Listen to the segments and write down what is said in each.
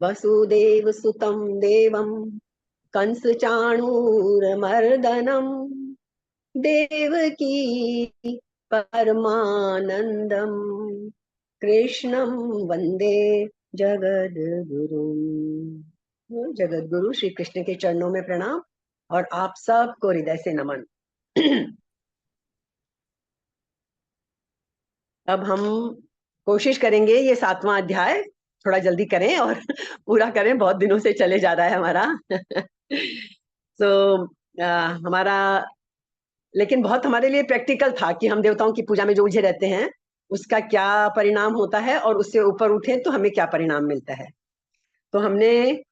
वसुदेव सुतं देवं कंस चाणूरमर्दनम देवकी परमानंदम कृष्णं वंदे जगद्गुरु। जगद्गुरु श्री कृष्ण के चरणों में प्रणाम और आप सबको हृदय से नमन। अब हम कोशिश करेंगे ये 7वां अध्याय थोड़ा जल्दी करें और पूरा करें, बहुत दिनों से चले जा रहा है हमारा। तो हमारा लेकिन बहुत हमारे लिए प्रैक्टिकल था कि हम देवताओं की पूजा में जो उलझे रहते हैं उसका क्या परिणाम होता है और उससे ऊपर उठे तो हमें क्या परिणाम मिलता है। तो हमने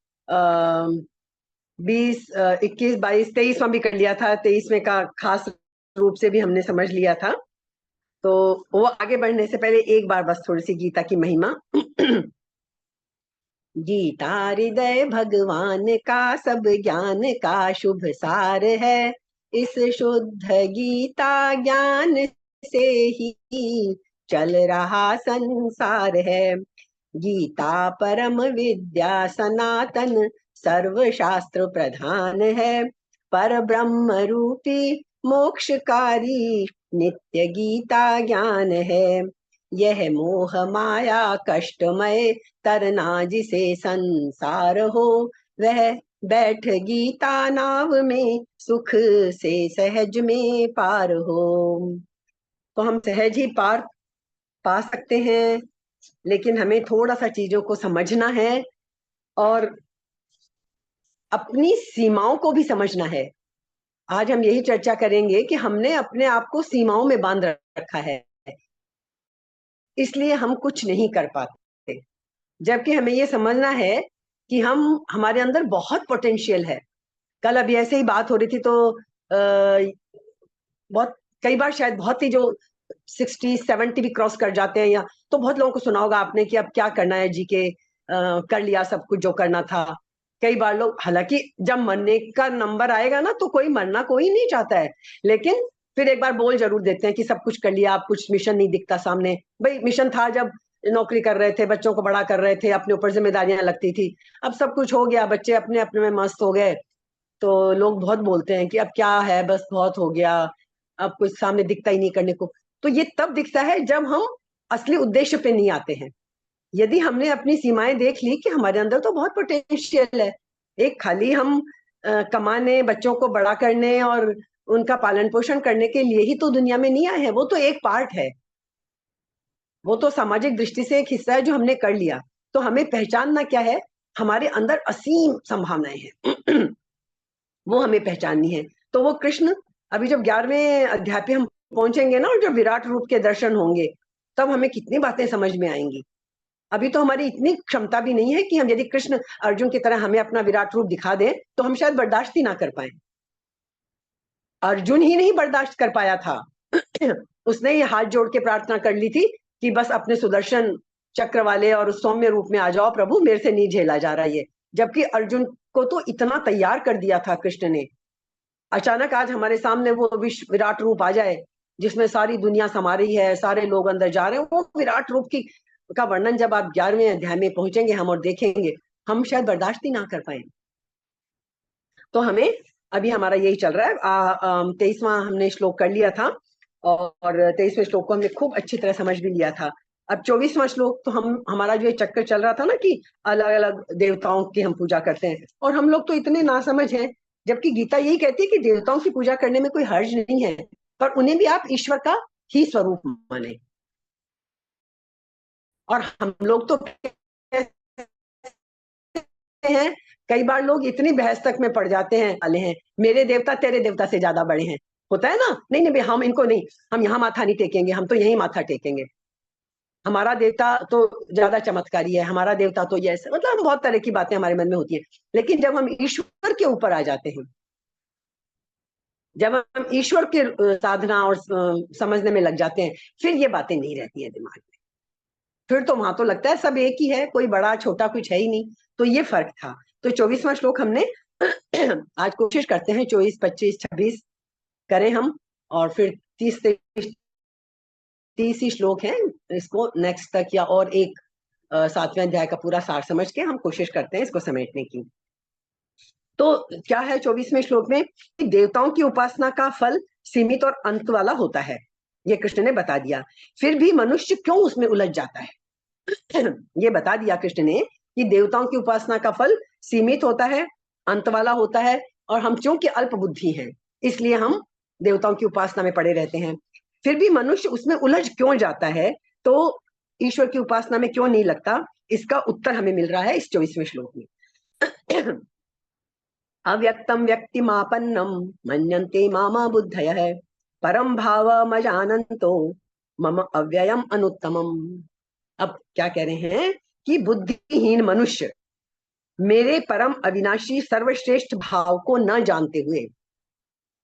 20, 21, 22, 23वां भी कर लिया था। 23वें का खास रूप से भी हमने समझ लिया था। तो वो आगे बढ़ने से पहले एक बार बस थोड़ी सी गीता की महिमा। गीता हृदय भगवान का सब ज्ञान का शुभ सार है। इस शुद्ध गीता ज्ञान से ही चल रहा संसार है। गीता परम विद्या सनातन सर्वशास्त्र प्रधान है। पर ब्रह्म रूपी मोक्षकारी नित्य गीता ज्ञान है। यह मोह माया कष्टमय तरना जिसे संसार हो, वह बैठ गीता नाव में सुख से सहज में पार हो। तो हम सहज ही पार पा सकते हैं, लेकिन हमें थोड़ा सा चीजों को समझना है और अपनी सीमाओं को भी समझना है। आज हम यही चर्चा करेंगे कि हमने अपने आप को सीमाओं में बांध रखा है, इसलिए हम कुछ नहीं कर पाते। जबकि हमें ये समझना है कि हमारे अंदर बहुत पोटेंशियल है। कल अभी ऐसे ही बात हो रही थी तो बहुत कई बार शायद बहुत ही जो 60-70 भी क्रॉस कर जाते हैं, या तो बहुत लोगों को सुना होगा आपने कि अब क्या करना है, जी के कर लिया सब कुछ जो करना था। कई बार लोग, हालांकि जब मरने का नंबर आएगा ना तो मरना कोई नहीं चाहता है, लेकिन फिर एक बार बोल जरूर देते हैं कि सब कुछ कर लिया, अब कुछ मिशन नहीं दिखता सामने। भाई मिशन था जब नौकरी कर रहे थे, बच्चों को बड़ा कर रहे थे, अपने ऊपर जिम्मेदारियां लगती थी। अब सब कुछ हो गया, बच्चे अपने अपने में मस्त हो गए, तो लोग बहुत बोलते हैं कि अब क्या है, बस बहुत हो गया, अब कुछ सामने दिखता ही नहीं करने को। तो ये तब दिखता है जब हम असली उद्देश्य पे नहीं आते हैं। यदि हमने अपनी सीमाएं देख ली कि हमारे अंदर तो बहुत पोटेंशियल है, एक खाली हम कमाने, बच्चों को बड़ा करने और उनका पालन पोषण करने के लिए ही तो दुनिया में नहीं आए हैं, वो तो एक पार्ट है, वो तो सामाजिक दृष्टि से एक हिस्सा है जो हमने कर लिया। तो हमें पहचानना क्या है, हमारे अंदर असीम संभावनाएं हैं। वो हमें पहचाननी है। तो वो कृष्ण, अभी जब 11वें अध्याय पे हम पहुंचेंगे ना और जब विराट रूप के दर्शन होंगे, तब हमें कितनी बातें समझ में आएंगी। अभी तो हमारी इतनी क्षमता भी नहीं है कि हम यदि कृष्ण अर्जुन की तरह हमें अपना विराट रूप दिखा दें तो हम शायद बर्दाश्त ही ना कर पाए। अर्जुन ही नहीं बर्दाश्त कर पाया था। उसने ये हाथ जोड़ के प्रार्थना कर ली थी कि बस अपने सुदर्शन चक्र वाले और सौम्य रूप में आ जाओ प्रभु, मेरे से नहीं झेला जा रहा ये। जबकि अर्जुन को तो इतना तैयार कर दिया था कृष्ण ने। अचानक आज हमारे सामने वो विश्व विराट रूप आ जाए जिसमें सारी दुनिया समा रही है, सारे लोग अंदर जा रहे हैं, वो विराट रूप की का वर्णन जब आप 11वें अध्याय में पहुंचेंगे हम और देखेंगे, हम शायद बर्दाश्त ही ना कर पाए। तो हमें अभी हमारा यही चल रहा है। 23वां हमने श्लोक कर लिया था और 23वें श्लोक को हमने खूब अच्छी तरह समझ भी लिया था। अब 24वां श्लोक तो हमारा जो ये चक्कर चल रहा था ना कि अलग अलग देवताओं की हम पूजा करते हैं, और हम लोग तो इतने नासमझ हैं, जबकि गीता यही कहती है कि देवताओं की पूजा करने में कोई हर्ज नहीं है, पर उन्हें भी आप ईश्वर का ही स्वरूप माने। और हम लोग तो हैं, कई बार लोग इतनी बहस तक में पड़ जाते हैं, वाले हैं मेरे देवता तेरे देवता से ज्यादा बड़े हैं, होता है ना, नहीं नहीं हम इनको नहीं, हम यहाँ माथा नहीं टेकेंगे, हम तो यही माथा टेकेंगे, हमारा देवता तो ज्यादा चमत्कारी है, हमारा देवता तो ये ऐसा, मतलब बहुत तरह की बातें हमारे मन में होती है। लेकिन जब हम ईश्वर के ऊपर आ जाते हैं, जब हम ईश्वर के साधना और समझने में लग जाते हैं, फिर ये बातें नहीं रहती है दिमाग में। फिर तो वहां तो लगता है सब एक ही है, कोई बड़ा छोटा कुछ है ही नहीं। तो ये फर्क था। तो 24वां श्लोक हमने आज कोशिश करते हैं 24, 25, 26 करें हम, और फिर 30 से 30 ही श्लोक हैं, इसको नेक्स्ट तक या और एक 7वें अध्याय का पूरा सार समझ के हम कोशिश करते हैं इसको समेटने की। तो क्या है 24वें श्लोक में, देवताओं की उपासना का फल सीमित और अंत वाला होता है, ये कृष्ण ने बता दिया। फिर भी मनुष्य क्यों उसमें उलझ जाता है ये बता दिया कृष्ण ने कि देवताओं की उपासना का फल सीमित होता है, अंत वाला होता है, और हम चूंकि अल्प बुद्धि हैं इसलिए हम देवताओं की उपासना में पड़े रहते हैं। फिर भी मनुष्य उसमें उलझ क्यों जाता है, तो ईश्वर की उपासना में क्यों नहीं लगता, इसका उत्तर हमें मिल रहा है इस 24वें श्लोक में। अव्यक्तम व्यक्तिमापन्नम मन्यन्ते मामा बुद्धयः परम भावमजानन्तो मम अव्ययम अनुत्तमम। अब क्या कह रहे हैं कि बुद्धिहीन मनुष्य मेरे परम अविनाशी सर्वश्रेष्ठ भाव को न जानते हुए,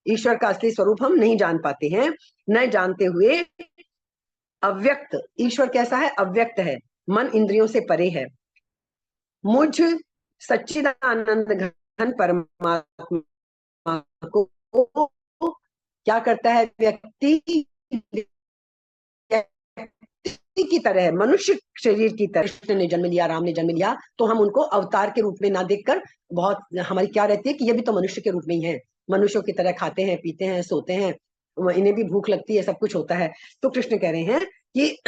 ईश्वर का असली स्वरूप हम नहीं जान पाते हैं, न जानते हुए अव्यक्त, ईश्वर कैसा है, अव्यक्त है, मन इंद्रियों से परे है, मुझ सच्चिदानंद घन परमात्मा को क्या करता है, व्यक्ति की तरह, मनुष्य शरीर की तरह कृष्ण ने जन्म लिया, राम ने जन्म लिया, तो हम उनको अवतार के रूप में ना देखकर, बहुत हमारी क्या रहती है कि ये भी तो मनुष्य के रूप में ही है, मनुष्यों की तरह खाते हैं, पीते हैं, सोते हैं, इन्हें भी भूख लगती है, सब कुछ होता है। तो कृष्ण कह रहे हैं कि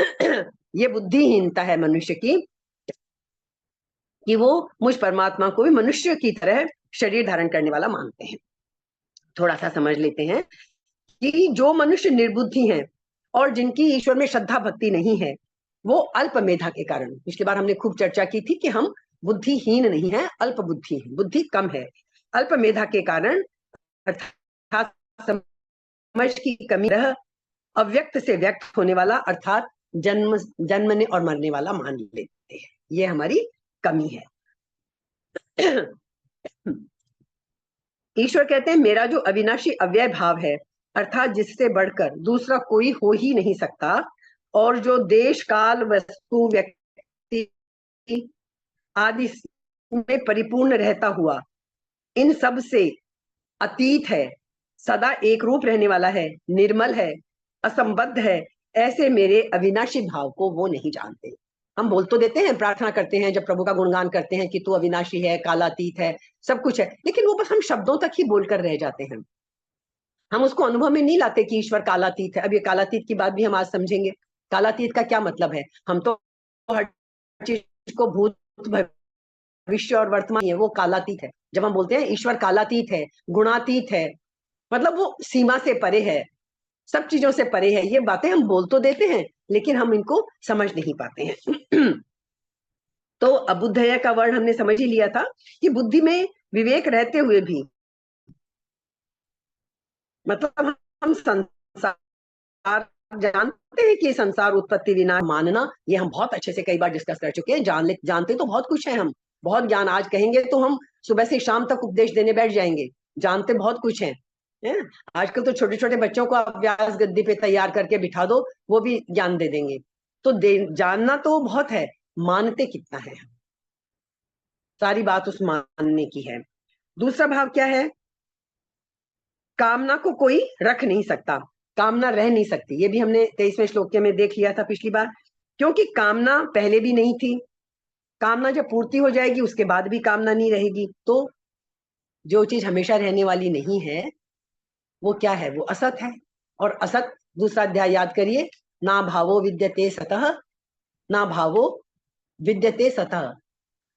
ये बुद्धिहीनता है मनुष्य की कि वो मुझ परमात्मा को भी मनुष्य की तरह शरीर धारण करने वाला मानते हैं। थोड़ा सा समझ लेते हैं कि जो मनुष्य निर्बुद्धि हैं और जिनकी ईश्वर में श्रद्धा भक्ति नहीं है, वो अल्प मेधा के कारण, पिछली बार हमने खूब चर्चा की थी कि हम बुद्धिहीन नहीं है, अल्प बुद्धि है, बुद्धि कम है, अल्प मेधा के कारण अर्थात समझ की कमी रह अव्यक्त से व्यक्त होने वाला अर्थात जन्मने और मरने वाला मान लेते हैं, ये हमारी कमी है। ईश्वर कहते हैं मेरा जो अविनाशी अव्यय भाव है, अर्थात जिससे बढ़कर दूसरा कोई हो ही नहीं सकता, और जो देश काल वस्तु व्यक्ति आदि में परिपूर्ण रहता हुआ इन सब से अतीत है, सदा एक रूप रहने वाला है, निर्मल है, असंबद्ध है, ऐसे मेरे अविनाशी भाव को वो नहीं जानते। हम बोल तो देते हैं, प्रार्थना करते हैं, जब प्रभु का गुणगान करते हैं कि तू अविनाशी है, कालातीत है, सब कुछ है, लेकिन वो बस हम शब्दों तक ही बोलकर रह जाते हैं, हम उसको अनुभव में नहीं लाते कि ईश्वर कालातीत है। अब ये कालातीत की बात भी हम आज समझेंगे। कालातीत का क्या मतलब है, हम तो हर चीज को भूत भविष्य और वर्तमान है, वो कालातीत है। जब हम बोलते हैं ईश्वर कालातीत है, गुणातीत है, मतलब वो सीमा से परे है, सब चीजों से परे है, ये बातें हम बोल तो देते हैं लेकिन हम इनको समझ नहीं पाते हैं। तो अबुद्धय का वर्ण हमने समझ ही लिया था कि बुद्धि में विवेक रहते हुए भी, मतलब हम संसार जानते हैं कि संसार उत्पत्ति विनाश मानना, ये हम बहुत अच्छे से कई बार डिस्कस कर चुके हैं, जानते तो बहुत कुछ है, हम बहुत ज्ञान आज कहेंगे तो हम सुबह से शाम तक उपदेश देने बैठ जाएंगे, जानते बहुत कुछ है। आजकल तो छोटे छोटे बच्चों को आप व्यास गद्दी पे तैयार करके बिठा दो, वो भी ज्ञान दे देंगे। तो जानना तो बहुत है, मानते कितना है, सारी बात उस मानने की है। दूसरा भाव क्या है, कामना को कोई रख नहीं सकता, कामना रह नहीं सकती, ये भी हमने 23वें श्लोक में देख लिया था पिछली बार, क्योंकि कामना पहले भी नहीं थी, कामना जब पूर्ति हो जाएगी उसके बाद भी कामना नहीं रहेगी। तो जो चीज हमेशा रहने वाली नहीं है वो क्या है, वो असत है, और असत, दूसरा अध्याय याद करिए, ना भावो विद्यते सतः, ना भावो विद्यते सतः,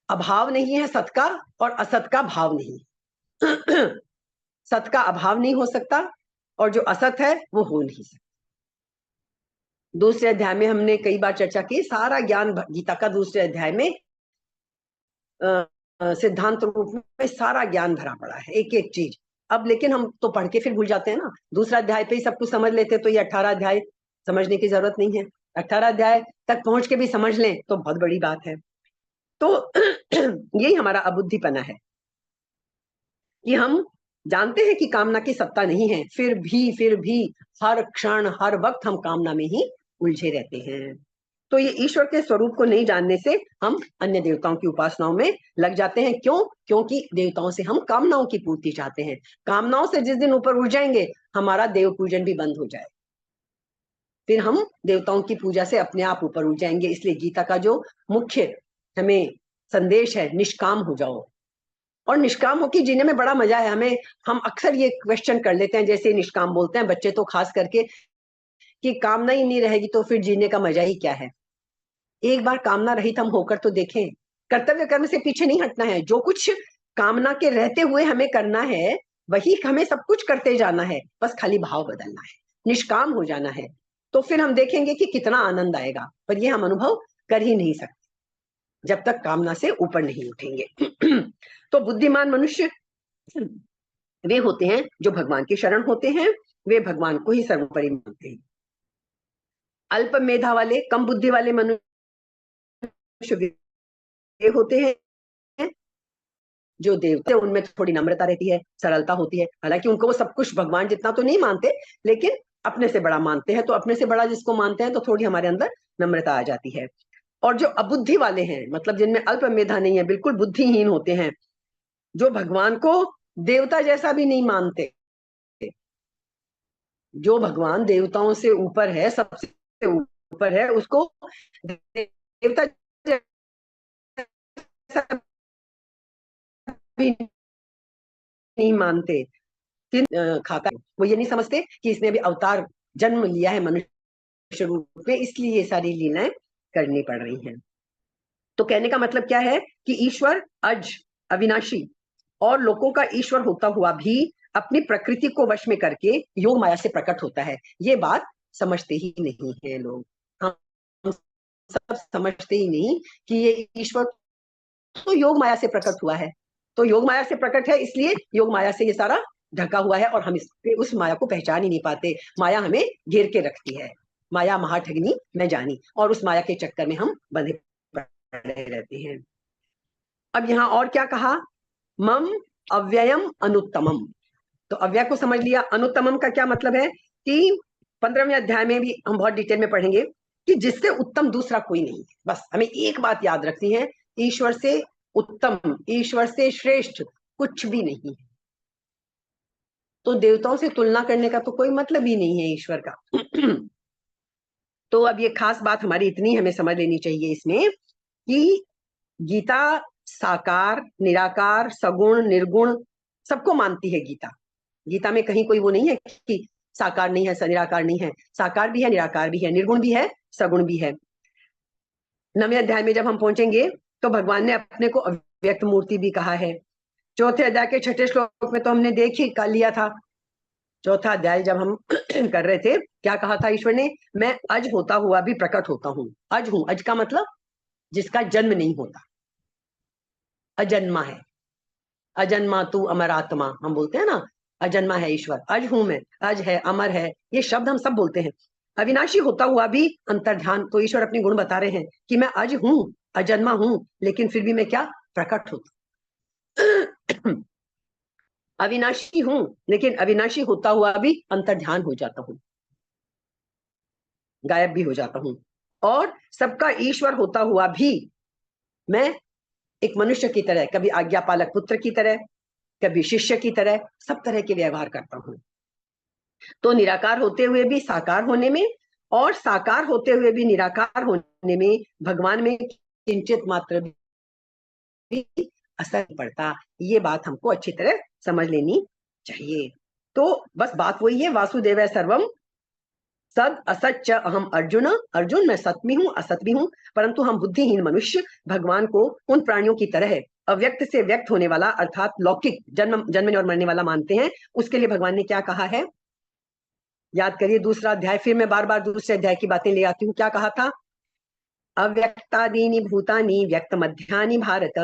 अभाव नहीं है सत का और असत का भाव नहीं। सत का अभाव नहीं हो सकता और जो असत है वो हो नहीं सकता। दूसरे अध्याय में हमने कई बार चर्चा की, सारा ज्ञान गीता का दूसरे अध्याय में सिद्धांत रूप में सारा ज्ञान भरा पड़ा है, एक एक चीज। अब लेकिन हम तो पढ़ के फिर भूल जाते हैं ना, दूसरा अध्याय पे ही सब कुछ समझ लेते, तो ये 18 अध्याय समझने की जरूरत नहीं है, 18 अध्याय तक पहुंच के भी समझ लें तो बहुत बड़ी बात है। तो यही हमारा अबुद्धिपना है कि हम जानते हैं कि कामना की सत्ता नहीं है, फिर भी हर क्षण हर वक्त हम कामना में ही उलझे रहते हैं। तो ये ईश्वर के स्वरूप को नहीं जानने से हम अन्य देवताओं की उपासनाओं में लग जाते हैं। क्यों? क्योंकि देवताओं से हम कामनाओं की पूर्ति चाहते हैं, कामनाओं से जिस दिन ऊपर उठ जाएंगे हमारा देव पूजन भी बंद हो जाए। फिर हम देवताओं की पूजा से अपने आप ऊपर उठ जाएंगे। इसलिए गीता का जो मुख्य हमें संदेश है, निष्काम हो जाओ। और निष्काम होकर जीने में बड़ा मजा है हमें। हम अक्सर ये क्वेश्चन कर लेते हैं, जैसे निष्काम बोलते हैं बच्चे तो खास करके, कि कामना ही नहीं रहेगी तो फिर जीने का मजा ही क्या है। एक बार कामना रहित हम होकर तो देखें। कर्तव्य कर्म से पीछे नहीं हटना है, जो कुछ कामना के रहते हुए हमें करना है वही हमें सब कुछ करते जाना है, बस खाली भाव बदलना है, निष्काम हो जाना है। तो फिर हम देखेंगे कि कितना आनंद आएगा, पर ये हम अनुभव कर ही नहीं सकते जब तक कामना से ऊपर नहीं उठेंगे। तो बुद्धिमान मनुष्य वे होते हैं जो भगवान की शरण होते हैं, वे भगवान को ही सर्वोपरि मानते हैं। अल्प मेधा वाले, कम बुद्धि वाले मनुष्य वे होते हैं जो देवते, उनमें थोड़ी नम्रता रहती है, सरलता होती है। हालांकि उनको वो सब कुछ भगवान जितना तो नहीं मानते, लेकिन अपने से बड़ा मानते हैं। तो अपने से बड़ा जिसको मानते हैं तो थोड़ी हमारे अंदर नम्रता आ जाती है। और जो अबुद्धि वाले हैं, मतलब जिनमें अल्प मेधा नहीं है, बिल्कुल बुद्धिहीन होते हैं, जो भगवान को देवता जैसा भी नहीं मानते, जो भगवान देवताओं से ऊपर है, सबसे ऊपर है, उसको देवता जैसा भी नहीं मानते। खाता है, वो ये नहीं समझते कि इसने भी अवतार जन्म लिया है मनुष्य रूप में, इसलिए ये सारी लीलाएं करनी पड़ रही हैं। तो कहने का मतलब क्या है कि ईश्वर अज, अविनाशी और लोगों का ईश्वर होता हुआ भी अपनी प्रकृति को वश में करके योग माया से प्रकट होता है। ये बात समझते ही नहीं है लोग। हम सब समझते ही नहीं कि ये ईश्वर तो योग माया से प्रकट हुआ है। तो योग माया से प्रकट है, इसलिए योग माया से ये सारा ढका हुआ है और हम उस माया को पहचान ही नहीं पाते। माया हमें घेर के रखती है, माया महाठगनी मैं जानी, और उस माया के चक्कर में हम बंधे पड़े रहते हैं। अब यहाँ और क्या कहा, मम अव्ययम अनुत्तमम। तो अव्यय को समझ लिया, अनुत्तमम का क्या मतलब है कि 15वें अध्याय में भी हम बहुत डिटेल में पढ़ेंगे कि जिससे उत्तम दूसरा कोई नहीं है। बस हमें एक बात याद रखनी है, ईश्वर से उत्तम, ईश्वर से श्रेष्ठ कुछ भी नहीं है। तो देवताओं से तुलना करने का तो कोई मतलब ही नहीं है ईश्वर का। तो अब ये खास बात हमारी इतनी हमें समझ लेनी चाहिए इसमें कि गीता साकार, निराकार, सगुण, निर्गुण सबको मानती है गीता। गीता में कहीं कोई वो नहीं है कि साकार नहीं है, निराकार नहीं है। साकार भी है, निराकार भी है, निर्गुण भी है, सगुण भी है। 9वें अध्याय में जब हम पहुंचेंगे तो भगवान ने अपने को अव्यक्त मूर्ति भी कहा है। चौथे अध्याय के 6ठे श्लोक में तो हमने देख ही कर लिया था। चौथा अध्याय जब हम कर रहे थे, क्या कहा था ईश्वर ने, मैं अज होता हुआ भी प्रकट होता हूं। अज हूं, अज का मतलब जिसका जन्म नहीं होता, अजन्मा है। अजन्मा तू अमर आत्मा हम बोलते हैं ना, अजन्मा है ईश्वर। अज हूं मैं, अज है, अमर है, ये शब्द हम सब बोलते हैं। अविनाशी होता हुआ भी अंतर्ध्यान, तो ईश्वर अपनी गुण बता रहे हैं कि मैं अज हूं, अजन्मा हूं, लेकिन फिर भी मैं क्या, प्रकट होता। अविनाशी हूं, लेकिन अविनाशी होता हुआ भी अंतर्ध्यान हो जाता हूं, गायब भी हो जाता हूं। और सबका ईश्वर होता हुआ भी मैं एक मनुष्य की तरह, कभी आज्ञा पालक पुत्र की तरह, कभी शिष्य की तरह, सब तरह के व्यवहार करता हूं। तो निराकार होते हुए भी साकार होने में, और साकार होते हुए भी निराकार होने में भगवान में किंचित मात्र भी असर नहीं पड़ता। ये बात हमको अच्छी तरह समझ लेनी चाहिए। तो बस बात वही है, वासुदेव सर्वम सद असत च अहम अर्जुन। अर्जुन मैं सत भी हूं, असत भी हूं, परंतु हम बुद्धिहीन मनुष्य भगवान को उन प्राणियों की तरह अव्यक्त से व्यक्त होने वाला, अर्थात लौकिक, जन्म जन्मने और मरने वाला मानते हैं। उसके लिए भगवान ने क्या कहा है, याद करिए दूसरा अध्याय। फिर मैं बार बार दूसरे अध्याय की बातें ले आती हूँ। क्या कहा था, अव्यक्तादीनि भूतानि व्यक्त मध्यानि भारत,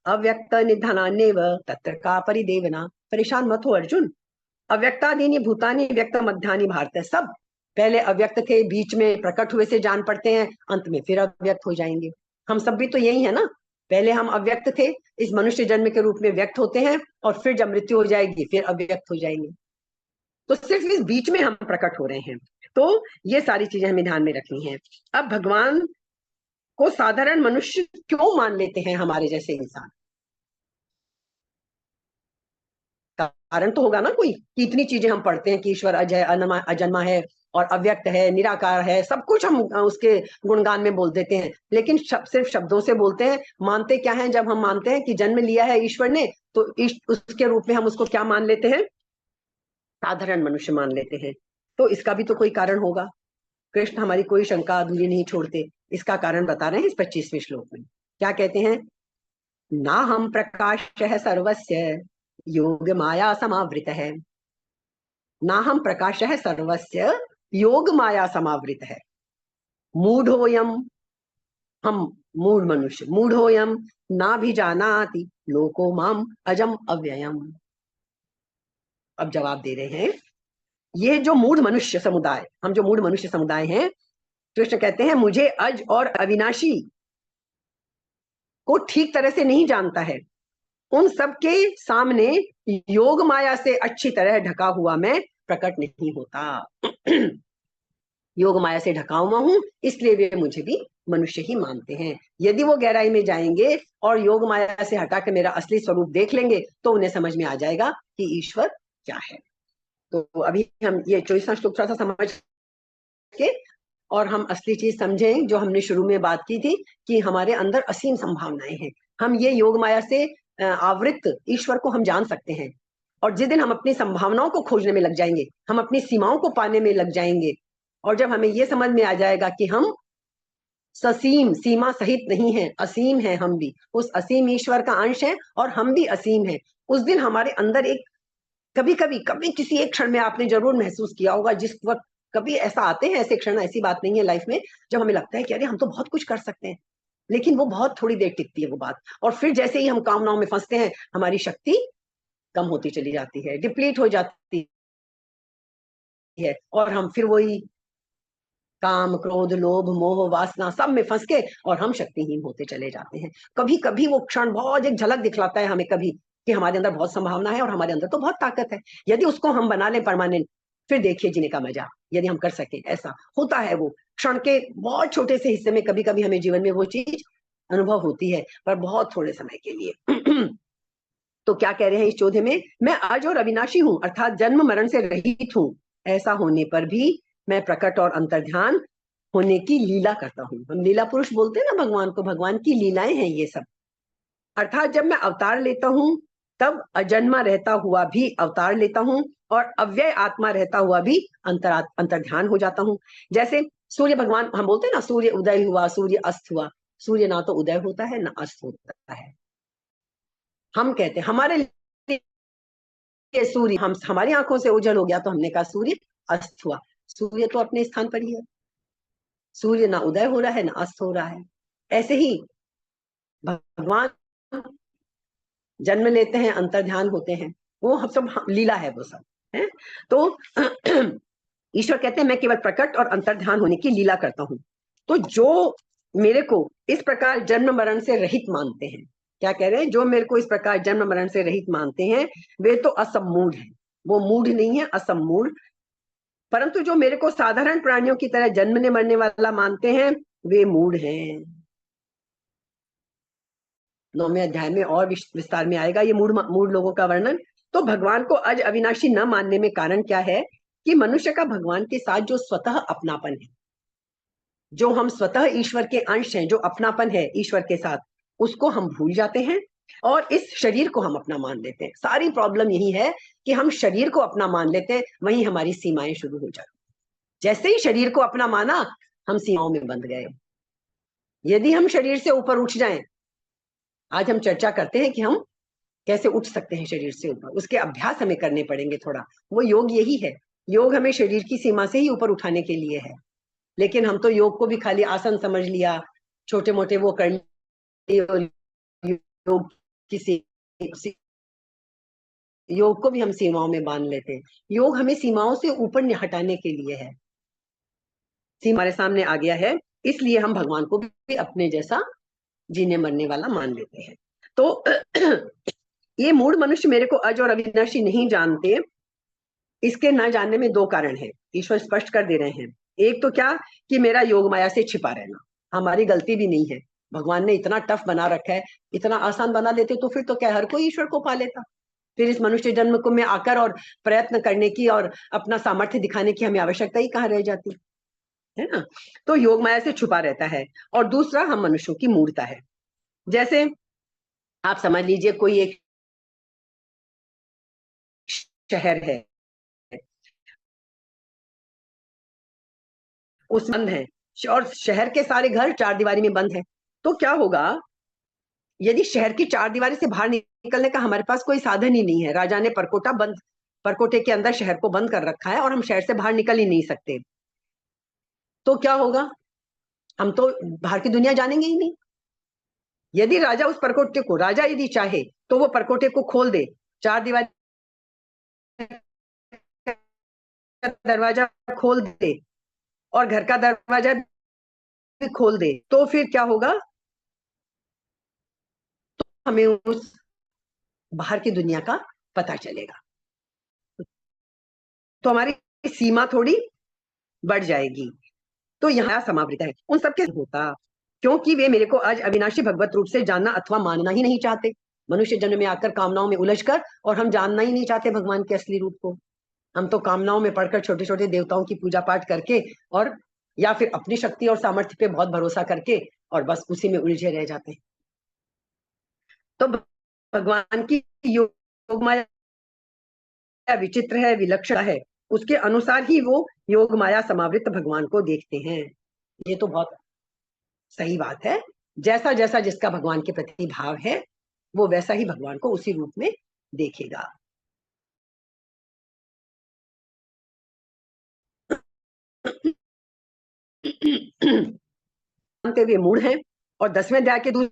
अव्यक्त निधनान्यव तत्र का परिदेवना। परेशान मत हो अर्जुन, अव्यक्तादीनि भूतानि व्यक्त मध्यानि भारत, सब पहले अव्यक्त थे, बीच में प्रकट हुए से जान पड़ते हैं, अंत में फिर अव्यक्त हो जाएंगे। हम सब भी तो यही है ना, पहले हम अव्यक्त थे, इस मनुष्य जन्म के रूप में व्यक्त होते हैं, और फिर जब मृत्यु हो जाएगी फिर अव्यक्त हो जाएंगे। तो सिर्फ इस बीच में हम प्रकट हो रहे हैं। तो ये सारी चीजें हमें ध्यान में रखनी है। अब भगवान को साधारण मनुष्य क्यों मान लेते हैं हमारे जैसे इंसान, कारण तो होगा ना कोई, कि इतनी चीजें हम पढ़ते हैं कि ईश्वर अजय अजन्मा है, और अव्यक्त है, निराकार है, सब कुछ हम उसके गुणगान में बोल देते हैं, लेकिन सिर्फ शब्दों से बोलते हैं। मानते क्या है? जब हम मानते हैं कि जन्म लिया है ईश्वर ने, तो उसके रूप में हम उसको क्या मान लेते हैं? साधारण मनुष्य मान लेते हैं। तो इसका भी तो कोई कारण होगा। कृष्ण हमारी कोई शंका अधूरी नहीं छोड़ते। इसका कारण बता रहे हैं इस 25वें श्लोक में। क्या कहते हैं? ना हम प्रकाश है सर्वस्य योग माया समावृत है। ना हम प्रकाश है सर्वस्य योग माया समावृत है। मूढ़ोयम, हम मूढ़ मनुष्य, मूढ़ोयम ना भी जानाति लोको माम अजम अव्ययम। अब जवाब दे रहे हैं, ये जो मूढ़ मनुष्य समुदाय, हम जो मूढ़ मनुष्य समुदाय हैं, कृष्ण कहते हैं मुझे अज और अविनाशी को ठीक तरह से नहीं जानता है। उन सबके सामने योग माया से अच्छी तरह ढका हुआ मैं प्रकट नहीं होता। योग माया से ढका हुआ हूं, इसलिए वे मुझे भी मनुष्य ही मानते हैं। यदि वो गहराई में जाएंगे और योग माया से हटा के मेरा असली स्वरूप देख लेंगे, तो उन्हें समझ में आ जाएगा कि ईश्वर क्या है। तो अभी हम ये 24वां श्लोक थोड़ा सा समझ के और हम असली चीज समझें, जो हमने शुरू में बात की थी कि हमारे अंदर असीम संभावनाएं हैं। हम ये योग माया से आवृत ईश्वर को हम जान सकते हैं। और जिस दिन हम अपनी संभावनाओं को खोजने में लग जाएंगे, हम अपनी सीमाओं को पाने में लग जाएंगे, और जब हमें ये समझ में आ जाएगा कि हम ससीम, सीमा सहित नहीं है, असीम है, हम भी उस असीम ईश्वर का अंश है और हम भी असीम है, उस दिन हमारे अंदर एक कभी किसी एक क्षण में आपने जरूर महसूस किया होगा, जिस वक्त कभी ऐसा आते हैं ऐसे क्षण, ऐसी बात नहीं है लाइफ में, जब हमें लगता है कि अरे हम तो बहुत कुछ कर सकते हैं, लेकिन वो बहुत थोड़ी देर टिकती है वो बात, और फिर जैसे ही हम कामनाओं में फंसते हैं, हमारी शक्ति कम होती चली जाती है, डिप्लीट हो जाती है, और हम फिर वही काम, क्रोध, लोभ, मोह, वासना सब में फंस के और हम शक्तिहीन होते चले जाते हैं। कभी कभी वो क्षण बहुत एक झलक दिखलाता है हमें कभी, कि हमारे अंदर बहुत संभावना है और हमारे अंदर तो बहुत ताकत है, यदि उसको हम बना लें परमानेंट, फिर देखिए जीने का मजा, यदि हम कर सके। ऐसा होता है, वो क्षण के बहुत छोटे से हिस्से में कभी कभी हमें जीवन में वो चीज अनुभव होती है, पर बहुत थोड़े समय के लिए। तो क्या कह रहे हैं इस चौथे में? मैं अज और अविनाशी हूं, अर्थात जन्म मरण से रहित हूं। ऐसा होने पर भी मैं प्रकट और अंतर्ध्यान होने की लीला करता हूं। हम लीला पुरुष बोलते हैं ना भगवान को, भगवान की लीलाएं हैं ये सब। अर्थात जब मैं अवतार लेता हूं, तब अजन्मा रहता हुआ भी अवतार लेता हूं, और अव्यय आत्मा रहता हुआ भी अंतर्ध्यान हो जाता हूं। जैसे सूर्य भगवान, हम बोलते हैं ना, सूर्य उदय हुआ, सूर्य अस्त हुआ। सूर्य ना तो उदय होता है ना अस्त होता है। हम कहते हैं हमारे लिए सूर्य, हम हमारी आंखों से उजल हो गया तो हमने कहा सूर्य अस्त हुआ। सूर्य तो अपने स्थान पर ही है, सूर्य ना उदय हो रहा है ना अस्त हो रहा है। ऐसे ही भगवान जन्म लेते हैं, अंतर्ध्यान होते हैं, वो हम सब लीला है वो सब है। तो ईश्वर कहते हैं मैं केवल प्रकट और अंतर्ध्यान होने की लीला करता हूं। तो जो मेरे को इस प्रकार जन्म मरण से रहित मानते हैं, क्या कह रहे हैं? जो मेरे को इस प्रकार जन्म मरण से रहित मानते हैं, वे तो असम्मूढ़ है। वो मूढ़ नहीं है, असम्मूढ़। परंतु जो मेरे को साधारण प्राणियों की तरह जन्मने मरने वाला मानते हैं, वे मूढ़ हैं। 9वें अध्याय में और विस्तार में आएगा ये मूढ़ मूढ़ लोगों का वर्णन। तो भगवान को अज अविनाशी न मानने में कारण क्या है? कि मनुष्य का भगवान के साथ जो स्वतः अपनापन है, जो हम स्वतः ईश्वर के अंश हैं, जो अपनापन है ईश्वर के साथ, उसको हम भूल जाते हैं और इस शरीर को हम अपना मान लेते हैं। सारी प्रॉब्लम यही है कि हम शरीर को अपना मान लेते हैं, वहीं हमारी सीमाएं शुरू हो जाती। जैसे ही शरीर को अपना माना, हम सीमाओं में बंध गए। यदि हम शरीर से ऊपर उठ जाएं, आज हम चर्चा करते हैं कि हम कैसे उठ सकते हैं शरीर से ऊपर, उसके अभ्यास हमें करने पड़ेंगे थोड़ा। वो योग यही है, योग हमें शरीर की सीमा से ही ऊपर उठाने के लिए है। लेकिन हम तो योग को भी खाली आसन समझ लिया, छोटे मोटे वो कर लिए, योग की योग को भी हम सीमाओं में बांध लेते हैं। योग हमें सीमाओं से ऊपर हटाने के लिए है। सीमा हमारे सामने आ गया है, इसलिए हम भगवान को भी अपने जैसा जीने मरने वाला मान लेते हैं। तो ये मूढ़ मनुष्य मेरे को अज और अविनाशी नहीं जानते। इसके न जानने में दो कारण है, ईश्वर स्पष्ट कर दे रहे हैं। एक तो क्या, कि मेरा योग माया से छिपा रहना, हमारी गलती भी नहीं है। भगवान ने इतना टफ बना रखा है, इतना आसान बना देते तो फिर तो क्या हर कोई ईश्वर को पा लेता। फिर इस मनुष्य जन्म को में आकर और प्रयत्न करने की और अपना सामर्थ्य दिखाने की हमें आवश्यकता ही कहाँ रह जाती है ना। तो योग माया से छुपा रहता है। और दूसरा, हम मनुष्यों की मूर्ता है। जैसे आप समझ लीजिए कोई एक शहर है, उस बंद है, और शहर के सारे घर चार दीवारी में बंद है। तो क्या होगा, यदि शहर की चार दीवारी से बाहर निकलने का हमारे पास कोई साधन ही नहीं है, राजा ने परकोटे के अंदर शहर को बंद कर रखा है और हम शहर से बाहर निकल ही नहीं सकते, तो क्या होगा, हम तो बाहर की दुनिया जानेंगे ही नहीं। यदि राजा उस परकोटे को, राजा यदि चाहे तो वो परकोटे को खोल दे, चार दीवारी का दरवाजा खोल दे और घर का दरवाजा भी खोल दे, तो फिर क्या होगा, तो हमें उस बाहर की दुनिया का पता चलेगा, तो हमारी सीमा थोड़ी बढ़ जाएगी। तो यहाँ समावृत है उन सबके होता, क्योंकि वे मेरे को आज अविनाशी भगवत रूप से जानना अथवा मानना ही नहीं चाहते। मनुष्य जन्म में आकर कामनाओं में उलझकर, और हम जानना ही नहीं चाहते भगवान के असली रूप को। हम तो कामनाओं में पढ़कर छोटे छोटे देवताओं की पूजा पाठ करके, और या फिर अपनी शक्ति और सामर्थ्य पे बहुत भरोसा करके, और बस उसी में उलझे रह जाते हैं। तो भगवान की योग माया विचित्र है, विलक्षण है, उसके अनुसार ही वो योग माया समावृत भगवान को देखते हैं। ये तो बहुत सही बात है। जैसा जैसा जिसका भगवान के प्रति भाव है, वो वैसा ही भगवान को उसी रूप में देखेगा। वे मूढ़ हैं, और 10वें अध्याय के दूसरे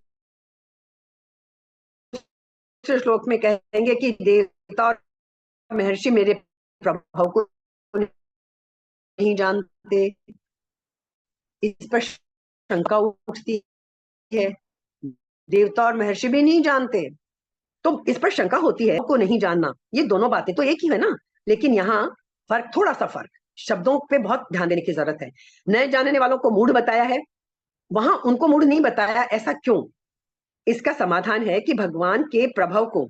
श्लोक में कहेंगे कि देवता और महर्षि मेरे प्रभाव को नहीं जानते। इस पर शंका उठती है, देवता और महर्षि भी नहीं जानते, तो इस पर शंका होती है को नहीं जानना, ये दोनों बातें तो एक ही है ना, लेकिन यहाँ फर्क, थोड़ा सा फर्क, शब्दों पे बहुत ध्यान देने की जरूरत है। नए जानने वालों को मूढ़ बताया है, वहां उनको मूढ़ नहीं बताया, ऐसा क्यों? इसका समाधान है कि भगवान के प्रभाव को,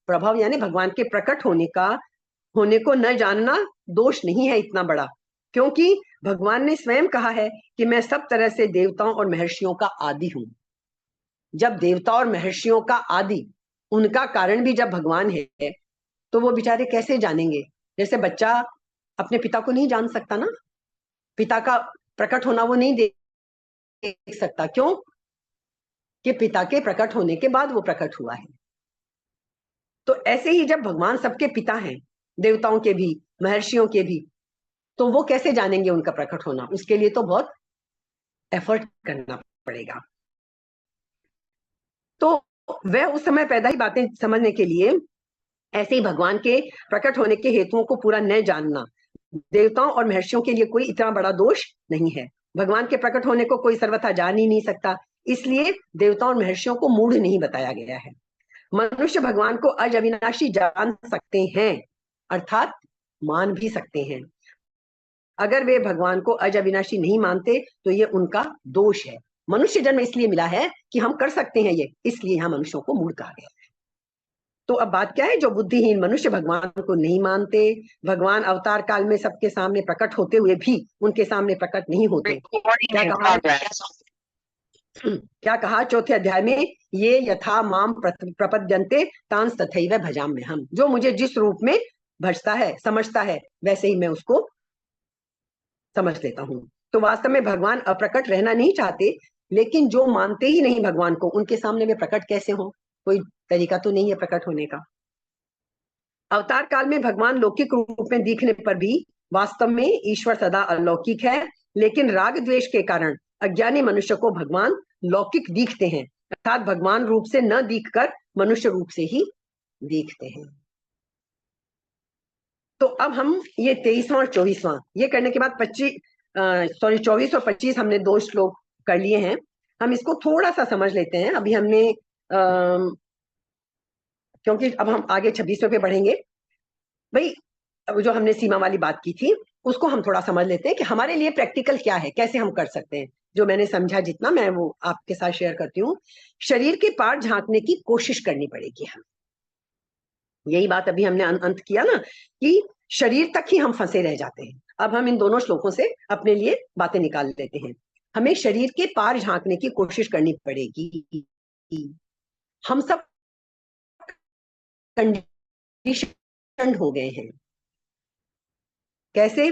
प्रभाव यानी भगवान के प्रकट होने को न जानना दोष नहीं है इतना बड़ा, क्योंकि भगवान ने स्वयं कहा है कि मैं सब तरह से देवताओं और महर्षियों का आदि हूं। जब देवता और महर्षियों का आदि, उनका कारण भी जब भगवान है, तो वो बेचारे कैसे जानेंगे? जैसे बच्चा अपने पिता को नहीं जान सकता ना, पिता का प्रकट होना वो नहीं देख सकता, क्यों? कि पिता के प्रकट होने के बाद वो प्रकट हुआ है। तो ऐसे ही जब भगवान सबके पिता हैं, देवताओं के भी, महर्षियों के भी, तो वो कैसे जानेंगे उनका प्रकट होना? उसके लिए तो बहुत एफर्ट करना पड़ेगा। तो वह उस समय पैदा ही बातें समझने के लिए, ऐसे ही भगवान के प्रकट होने के हेतुओं को पूरा न जानना देवताओं और महर्षियों के लिए कोई इतना बड़ा दोष नहीं है। भगवान के प्रकट होने को कोई सर्वथा जान ही नहीं सकता, इसलिए देवताओं और महर्षियों को मूढ़ नहीं बताया गया है। मनुष्य भगवान को अज अविनाशी जान सकते हैं, अर्थात मान भी सकते हैं। अगर वे भगवान को अज अविनाशी नहीं मानते तो ये उनका दोष है। मनुष्य जन्म इसलिए मिला है कि हम कर सकते हैं ये, इसलिए यहाँ मनुष्यों को मूढ़ कहा गया। तो अब बात क्या है, जो बुद्धिहीन मनुष्य भगवान को नहीं मानते, भगवान अवतार काल में सबके सामने प्रकट होते हुए भी उनके सामने प्रकट नहीं होते। क्या कहा चौथे अध्याय में, ये यथा माम प्रपद्यन्ते तांस तथैव भजाम्य हम। जो मुझे जिस रूप में भजता है, समझता है, वैसे ही मैं उसको समझ लेता हूँ। तो वास्तव में भगवान अप्रकट रहना नहीं चाहते, लेकिन जो मानते ही नहीं भगवान को, उनके सामने वे प्रकट कैसे हो? कोई तरीका तो नहीं है प्रकट होने का। अवतार काल में भगवान लौकिक रूप में दिखने पर भी वास्तव में ईश्वर सदा अलौकिक है, लेकिन राग द्वेष के कारण अज्ञानी मनुष्य को भगवान लौकिक दिखते हैं, अर्थात भगवान रूप से न दिखकर मनुष्य रूप से ही दिखते हैं। तो अब हम ये 23वां और 24वां ये करने के बाद 24 और 25 हमने 2 श्लोक कर लिए हैं। हम इसको थोड़ा सा समझ लेते हैं। अभी हमने क्योंकि अब हम आगे 26वें पे बढ़ेंगे। भाई जो हमने सीमा वाली बात की थी, उसको हम थोड़ा समझ लेते हैं कि हमारे लिए प्रैक्टिकल क्या है, कैसे हम कर सकते हैं। जो मैंने समझा जितना, मैं वो आपके साथ शेयर करती हूँ। शरीर के पार झांकने की कोशिश करनी पड़ेगी हमें। यही बात अभी हमने अंत किया ना कि शरीर तक ही हम फंसे रह जाते हैं। अब हम इन दोनों श्लोकों से अपने लिए बातें निकाल लेते हैं। हमें शरीर के पार झांकने की कोशिश करनी पड़ेगी। हम सब कंडीशन हो गए हैं। कैसे?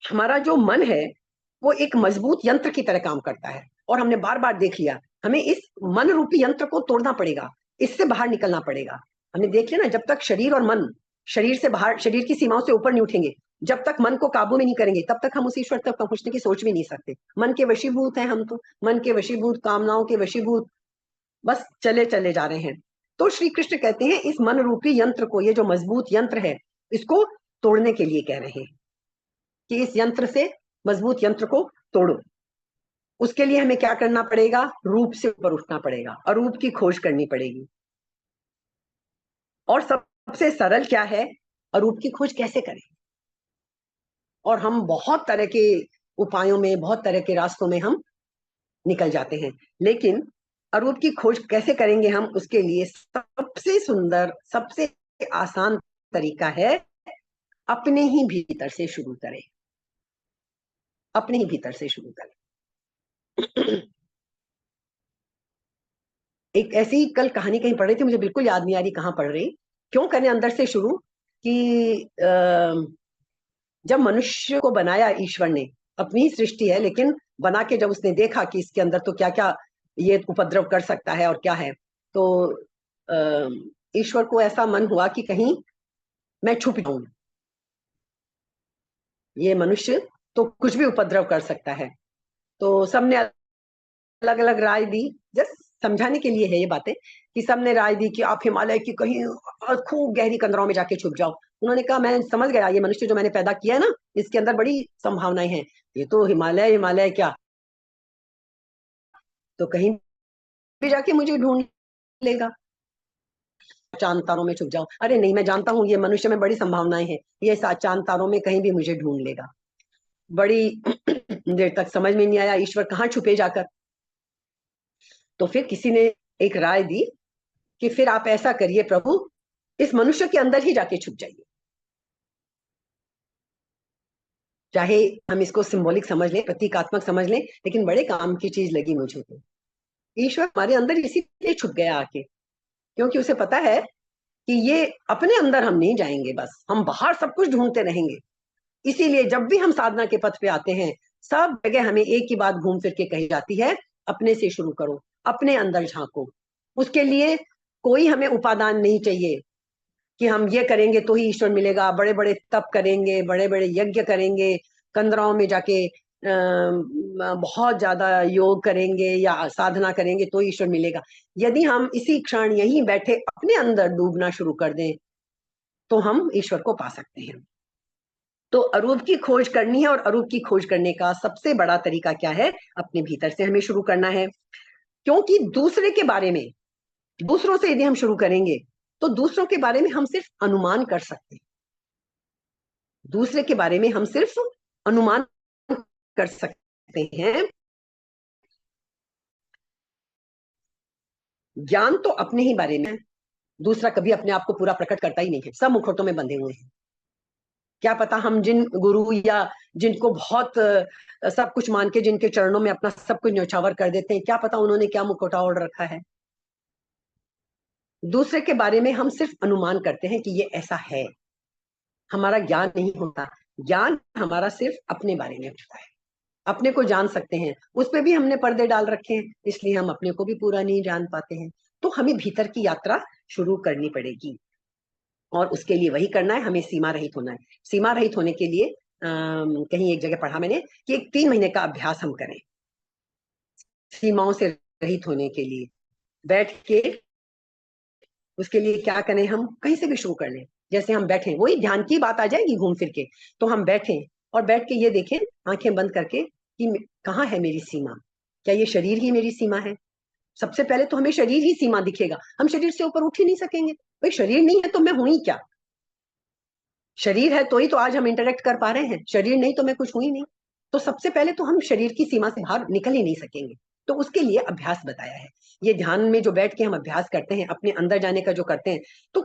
हमारा जो मन है वो एक मजबूत यंत्र की तरह काम करता है, और हमने बार बार देख लिया, हमें इस मन रूपी यंत्र को तोड़ना पड़ेगा, इससे बाहर निकलना पड़ेगा। हमने देख लिया ना, जब तक शरीर और मन शरीर से बाहर, शरीर की सीमाओं से ऊपर नहीं उठेंगे, जब तक मन को काबू में नहीं करेंगे, तब तक हम उस ईश्वर तक पहुंचने की सोच भी नहीं सकते। मन के वशीभूत हैं हम, तो मन के वशीभूत, कामनाओं के वशीभूत, बस चले चले जा रहे हैं। तो श्री कृष्ण कहते हैं इस मन रूपी यंत्र को, ये जो मजबूत यंत्र है, इसको तोड़ने के लिए कह रहे हैं कि इस यंत्र से, मजबूत यंत्र को तोड़ो। उसके लिए हमें क्या करना पड़ेगा? रूप से ऊपर उठना पड़ेगा, अरूप की खोज करनी पड़ेगी। और सबसे सरल क्या है? अरूप की खोज कैसे करें? और हम बहुत तरह के उपायों में, बहुत तरह के रास्तों में हम निकल जाते हैं, लेकिन अरूप की खोज कैसे करेंगे हम? उसके लिए सबसे सुंदर, सबसे आसान तरीका है, अपने ही भीतर से शुरू करें। अपने ही भीतर से शुरू करें। एक ऐसी कल कहानी कहीं पढ़ रही थी, मुझे बिल्कुल याद नहीं आ रही कहाँ पढ़ रही। क्यों करें अंदर से शुरू? कि जब मनुष्य को बनाया ईश्वर ने, अपनी ही सृष्टि है, लेकिन बना के जब उसने देखा कि इसके अंदर तो क्या क्या ये उपद्रव कर सकता है और क्या है, तो ईश्वर को ऐसा मन हुआ कि कहीं मैं छुप जाऊं, ये मनुष्य तो कुछ भी उपद्रव कर सकता है। तो सबने अलग अलग राय दी, जस्ट समझाने के लिए है ये बातें, कि सबने राय दी कि आप हिमालय की कहीं खूब गहरी कंदरों में जाके छुप जाओ। उन्होंने कहा मैं समझ गया, ये मनुष्य जो मैंने पैदा किया है ना, इसके अंदर बड़ी संभावनाएं हैं, ये तो हिमालय हिमालय क्या, तो कहीं भी जाके मुझे ढूंढ लेगा। चांद तारों में छुप जाओ, अरे नहीं, मैं जानता हूँ ये मनुष्य में बड़ी संभावनाएं हैं, ये चांद तारों में कहीं भी मुझे ढूंढ लेगा। बड़ी देर तक समझ में नहीं आया ईश्वर कहाँ छुपे जाकर। तो फिर किसी ने एक राय दी कि फिर आप ऐसा करिए प्रभु, इस मनुष्य के अंदर ही जाके छुप जाइए। चाहे हम इसको सिंबॉलिक समझ लें, प्रतीकात्मक समझ लें, लेकिन बड़े काम की चीज लगी मुझे तो। ईश्वर हमारे अंदर इसीलिए छुप गया आके, क्योंकि उसे पता है कि ये अपने अंदर हम नहीं जाएंगे, बस हम बाहर सब कुछ ढूंढते रहेंगे। इसीलिए जब भी हम साधना के पथ पे आते हैं, सब जगह हमें एक ही बात घूम फिर के कही जाती है, अपने से शुरू करो, अपने अंदर झांको। उसके लिए कोई हमें उपादान नहीं चाहिए कि हम ये करेंगे तो ही ईश्वर मिलेगा, बड़े बड़े तप करेंगे, बड़े बड़े यज्ञ करेंगे, कंदराओं में जाके बहुत ज्यादा योग करेंगे या साधना करेंगे तो ईश्वर मिलेगा। यदि हम इसी क्षण यहीं बैठे अपने अंदर डूबना शुरू कर दें, तो हम ईश्वर को पा सकते हैं। तो अरूप की खोज करनी है, और अरूप की खोज करने का सबसे बड़ा तरीका क्या है? अपने भीतर से हमें शुरू करना है। क्योंकि दूसरे के बारे में, दूसरों से यदि हम शुरू करेंगे, तो दूसरों के बारे में हम सिर्फ अनुमान कर सकते हैं। दूसरे के बारे में हम सिर्फ अनुमान कर सकते हैं। ज्ञान तो अपने ही बारे में है। दूसरा कभी अपने आप को पूरा प्रकट करता ही नहीं है, सब मुखौटों में बंधे हुए हैं। क्या पता हम जिन गुरु या जिनको बहुत सब कुछ मान के जिनके चरणों में अपना सब कुछ न्यौछावर कर देते हैं, क्या पता उन्होंने क्या मुखौटा ओढ़ रखा है। दूसरे के बारे में हम सिर्फ अनुमान करते हैं कि ये ऐसा है, हमारा ज्ञान नहीं होता। ज्ञान हमारा सिर्फ अपने बारे में होता है, अपने को जान सकते हैं। उस पर भी हमने पर्दे डाल रखे हैं, इसलिए हम अपने को भी पूरा नहीं जान पाते हैं। तो हमें भीतर की यात्रा शुरू करनी पड़ेगी, और उसके लिए वही करना है, हमें सीमा रहित होना है। सीमा रहित होने के लिए कहीं एक जगह पढ़ा मैंने कि एक 3 महीने का अभ्यास हम करें सीमाओं से रहित होने के लिए। बैठ के उसके लिए क्या करें? हम कहीं से भी शुरू कर लें। जैसे हम बैठे, वही ध्यान की बात आ जाएगी घूम फिर के। तो हम बैठे और बैठ के ये देखें, आंखें बंद करके, कि कहाँ है मेरी सीमा? क्या ये शरीर ही मेरी सीमा है? सबसे पहले तो हमें शरीर ही सीमा दिखेगा, हम शरीर से ऊपर उठ ही नहीं सकेंगे। भाई शरीर नहीं है तो मैं हूं ही क्या? शरीर है तो ही तो आज हम इंटरेक्ट कर पा रहे हैं, शरीर नहीं तो मैं कुछ हूं ही नहीं। तो सबसे पहले तो हम शरीर की सीमा से बाहर निकल ही नहीं सकेंगे। तो उसके लिए अभ्यास बताया है ये ध्यान में जो बैठ के हम अभ्यास करते हैं, अपने अंदर जाने का जो करते हैं, तो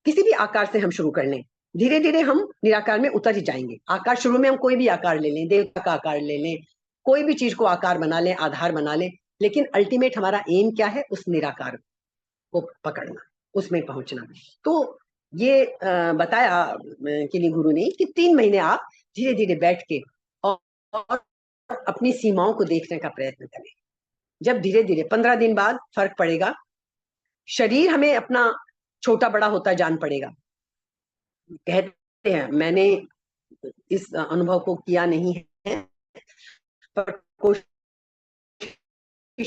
किसी भी आकार से हम शुरू कर लें, धीरे धीरे हम निराकार में उतर ही जाएंगे। आकार शुरू में हम कोई भी आकार ले लें, देवता का आकार ले लें, कोई भी चीज को आकार बना लें, आधार बना लें, लेकिन अल्टीमेट हमारा एम क्या है? उस निराकार को पकड़ना, उसमें पहुंचना। तो ये बताया किली गुरु ने कि 3 महीने आप धीरे धीरे बैठ के और अपनी सीमाओं को देखने का प्रयत्न करें। जब धीरे धीरे 15 दिन बाद फर्क पड़ेगा, शरीर हमें अपना छोटा बड़ा होता जान पड़ेगा। कहते हैं, मैंने इस अनुभव को किया नहीं है, पर कोशिश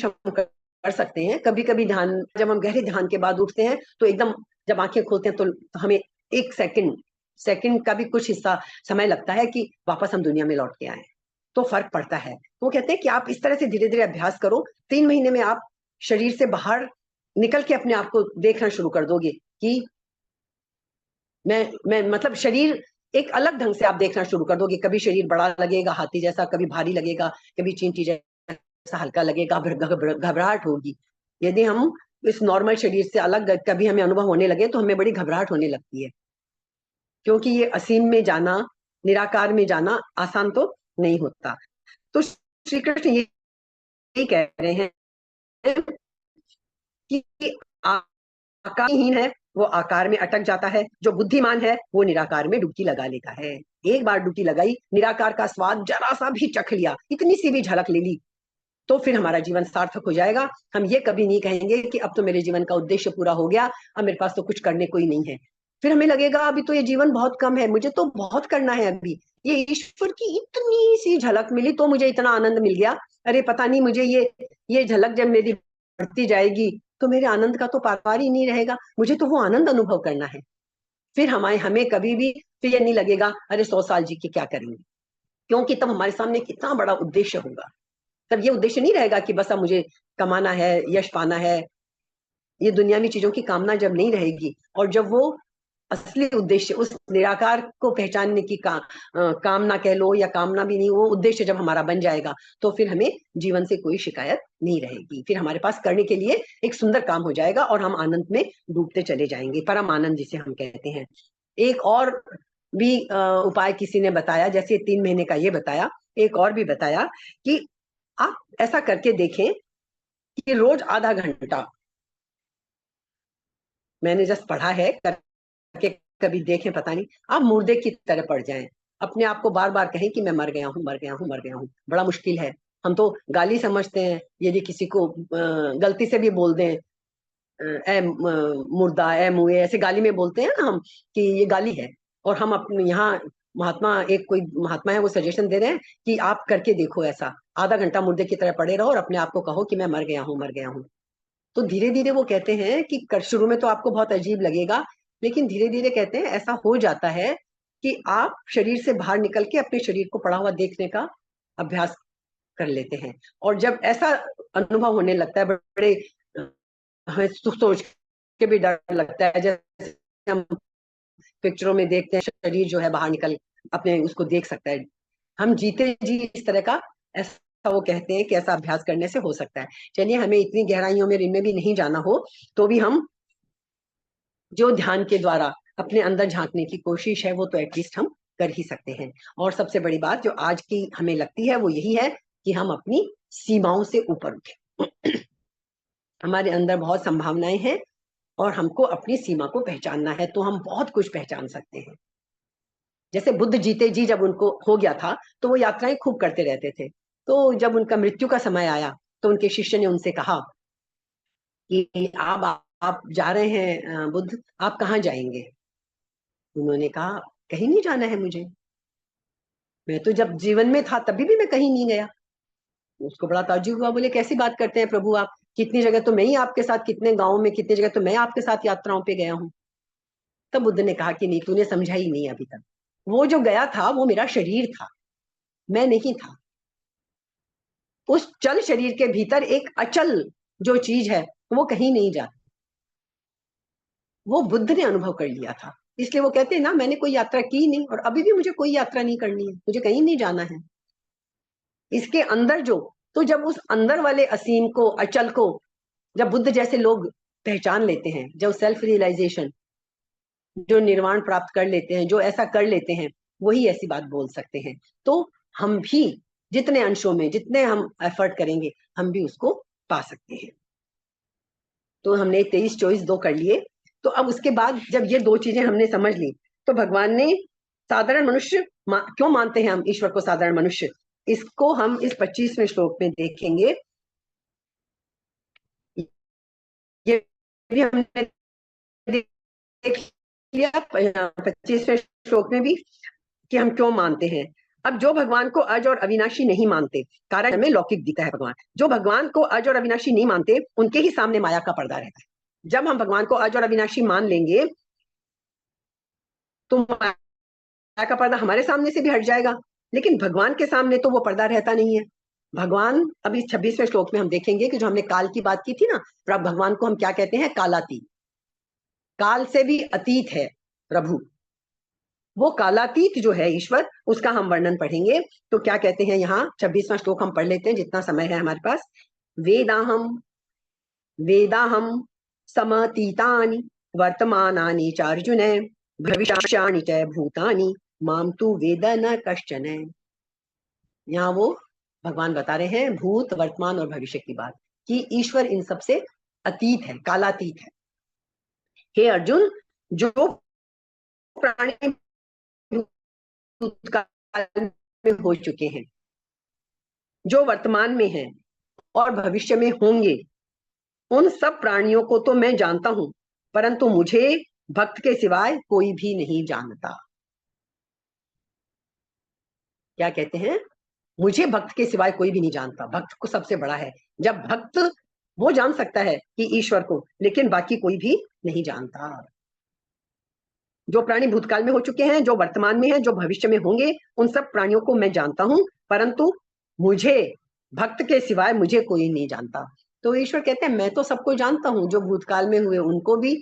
हम कर सकते हैं। कभी कभी ध्यान, जब हम गहरे ध्यान के बाद उठते हैं तो एकदम जब आंखें खोलते हैं तो हमें 1 सेकंड का भी कुछ हिस्सा समय लगता है कि वापस हम दुनिया में लौट के आए, तो फर्क पड़ता है। तो वो कहते हैं कि आप इस तरह से धीरे धीरे अभ्यास करो, 3 महीने में आप शरीर से बाहर निकल के अपने आप को देखना शुरू कर दोगे कि मैं मतलब शरीर एक अलग ढंग से आप देखना शुरू कर दोगे। कभी शरीर बड़ा लगेगा हाथी जैसा, कभी भारी लगेगा, कभी चींटी जैसा हल्का लगेगा, घबराहट होगी। यदि हम इस नॉर्मल शरीर से अलग कभी हमें अनुभव होने लगे तो हमें बड़ी घबराहट होने लगती है, क्योंकि ये असीम में जाना, निराकार में जाना आसान तो नहीं होता। तो श्री कृष्ण ये कह रहे हैं कि आकारहीन है वो आकार में अटक जाता है, जो बुद्धिमान है वो निराकार में डुबकी लगा लेता है। एक बार डुबकी लगाई, निराकार का स्वाद जरा सा भी चख लिया, इतनी सी भी झलक ले ली, तो फिर हमारा जीवन सार्थक हो जाएगा। हम ये कभी नहीं कहेंगे कि अब तो मेरे जीवन का उद्देश्य पूरा हो गया, अब मेरे पास तो कुछ करने को ही नहीं है। फिर हमें लगेगा अभी तो ये जीवन बहुत कम है, मुझे तो बहुत करना है अभी। ये ईश्वर की इतनी सी झलक मिली तो मुझे इतना आनंद मिल गया, अरे पता नहीं मुझे ये झलक जब मेरी बढ़ती जाएगी तो मेरे आनंद का तो पार ही नहीं रहेगा, मुझे तो वो आनंद अनुभव करना है। फिर हमें कभी भी फिर ये नहीं लगेगा अरे 100 साल जी के क्या करेंगे, क्योंकि तब हमारे सामने कितना बड़ा उद्देश्य होगा। तब ये उद्देश्य नहीं रहेगा कि बस अब मुझे कमाना है, यश पाना है। ये दुनियावी चीजों की कामना जब नहीं रहेगी, और जब वो असली उद्देश्य उस निराकार को पहचानने की कामना कह लो या कामना भी नहीं, वो उद्देश्य जब हमारा बन जाएगा तो फिर हमें जीवन से कोई शिकायत नहीं रहेगी। फिर हमारे पास करने के लिए एक सुंदर काम हो जाएगा और हम आनंद में डूबते चले जाएंगे, परम आनंद जिसे हम कहते हैं। एक और भी उपाय किसी ने बताया, जैसे 3 महीने का ये बताया, एक और भी बताया कि आप ऐसा करके देखें कि रोज आधा घंटा, मैंने जस्ट पढ़ा है, करके कभी देखें, पता नहीं आप मुर्दे की तरह पड़ जाएं, अपने आप को बार बार कहें कि मैं मर गया हूं, मर गया हूं, मर गया हूं। बड़ा मुश्किल है, हम तो गाली समझते हैं यदि किसी को गलती से भी बोल दें ए मुर्दा, ए मुए, ऐसे गाली में बोलते हैं ना हम कि ये गाली है। और हम अपने यहाँ कोई महात्मा है वो सजेशन दे रहे हैं कि आप करके देखो ऐसा, आधा घंटा मुर्दे की तरह पड़े रहो और अपने आप को कहो कि मैं मर गया हूँ, मर गया हूँ। तो धीरे धीरे वो कहते हैं कि शुरू में तो आपको बहुत अजीब लगेगा, लेकिन धीरे धीरे कहते हैं ऐसा हो जाता है कि आप शरीर से बाहर निकल के अपने शरीर को पड़ा हुआ देखने का अभ्यास कर लेते हैं। और जब ऐसा अनुभव होने लगता है, बड़े हमें सोच के भी डर लगता है, जैसे हम पिक्चरों में देखते हैं शरीर जो है बाहर निकल अपने उसको देख सकता है, हम जीते जी इस तरह का, ऐसा वो कहते हैं कि ऐसा अभ्यास करने से हो सकता है। चलिए, हमें इतनी गहराइयों में इनमें भी नहीं जाना हो तो भी हम जो ध्यान के द्वारा अपने अंदर झांकने की कोशिश है वो तो एटलीस्ट हम कर ही सकते हैं। और सबसे बड़ी बात जो आज की हमें लगती है वो यही है कि हम अपनी सीमाओं से ऊपर उठे। हमारे अंदर बहुत संभावनाएं हैं और हमको अपनी सीमा को पहचानना है, तो हम बहुत कुछ पहचान सकते हैं। जैसे बुद्ध जीते जी जब उनको हो गया था तो वो यात्राएं खूब करते रहते थे, तो जब उनका मृत्यु का समय आया तो उनके शिष्य ने उनसे कहा कि आप जा रहे हैं बुद्ध, आप कहाँ जाएंगे? उन्होंने कहा कहीं नहीं जाना है मुझे, मैं तो जब जीवन में था तभी भी मैं कहीं नहीं गया। उसको बड़ा ताज्जुब हुआ, बोले कैसी बात करते हैं प्रभु आप, कितनी जगह तो मैं ही आपके साथ, कितने गाँव में कितनी जगह तो मैं आपके साथ यात्राओं पे गया हूँ। तब बुद्ध ने कहा कि नहीं, तूने समझा ही नहीं अभी तक। वो जो गया था वो मेरा शरीर था, मैं नहीं था। उस चल शरीर के भीतर एक अचल जो चीज है वो कहीं नहीं जाती, वो बुद्ध ने अनुभव कर लिया था। इसलिए वो कहते हैं ना, मैंने कोई यात्रा की नहीं और अभी भी मुझे कोई यात्रा नहीं करनी है, मुझे कहीं नहीं जाना है। इसके अंदर जो, तो जब उस अंदर वाले असीम को, अचल को जब बुद्ध जैसे लोग पहचान लेते हैं, जो सेल्फ रियलाइजेशन, जो निर्वाण प्राप्त कर लेते हैं, जो ऐसा कर लेते हैं, वही ऐसी बात बोल सकते हैं। तो हम भी जितने अंशों में जितने हम एफर्ट करेंगे, हम भी उसको पा सकते हैं। तो हमने 23, 24, 2 कर लिए। तो अब उसके बाद जब ये दो चीजें हमने समझ ली, तो भगवान ने साधारण मनुष्य क्यों मानते हैं हम ईश्वर को साधारण मनुष्य, इसको हम इस 25वें श्लोक में देखेंगे। ये भी हमने देख लिया 25वें श्लोक में भी कि हम क्यों मानते हैं। अब जो भगवान को अज और अविनाशी नहीं मानते, कारण हमें लौकिक दिखता है भगवान, जो भगवान को अज और अविनाशी नहीं मानते, उनके ही सामने माया का पर्दा रहता है। जब हम भगवान को अज और अविनाशी मान लेंगे, तो माया का पर्दा हमारे सामने से भी हट जाएगा, लेकिन भगवान के सामने तो वो पर्दा रहता नहीं है। भगवान, अभी 26वें श्लोक में हम देखेंगे कि जो हमने काल की बात की थी ना, भगवान को हम क्या कहते हैं, कालातीत, काल से भी अतीत है प्रभु। वो कालातीत जो है ईश्वर, उसका हम वर्णन पढ़ेंगे। तो क्या कहते हैं यहाँ, 26वां श्लोक हम पढ़ लेते हैं जितना समय है हमारे पास। वेदाहम वेदाहम समतीतानि वर्तमानानि च अर्जुन भविष्याणि च भूतानि माम तु वेद न कश्चन। यहाँ वो भगवान बता रहे हैं भूत, वर्तमान और भविष्य की बात, कि ईश्वर इन सबसे अतीत है, कालातीत है। हे अर्जुन, जो प्राणी भूतकाल में हो चुके हैं, जो वर्तमान में हैं और भविष्य में होंगे, उन सब प्राणियों को तो मैं जानता हूं, परंतु मुझे भक्त के सिवाय कोई भी नहीं जानता। क्या कहते हैं, मुझे भक्त के सिवाय कोई भी नहीं जानता, भक्त को सबसे बड़ा है। जब भक्त, वो जान सकता है कि ईश्वर को, लेकिन बाकी कोई भी नहीं जानता। जो प्राणी भूतकाल में हो चुके हैं, जो वर्तमान में हैं, जो भविष्य में होंगे, उन सब प्राणियों को मैं जानता हूं, परंतु मुझे, भक्त के सिवाय मुझे कोई नहीं जानता। तो ईश्वर कहते हैं मैं तो सबको जानता हूं, जो भूतकाल में हुए उनको भी,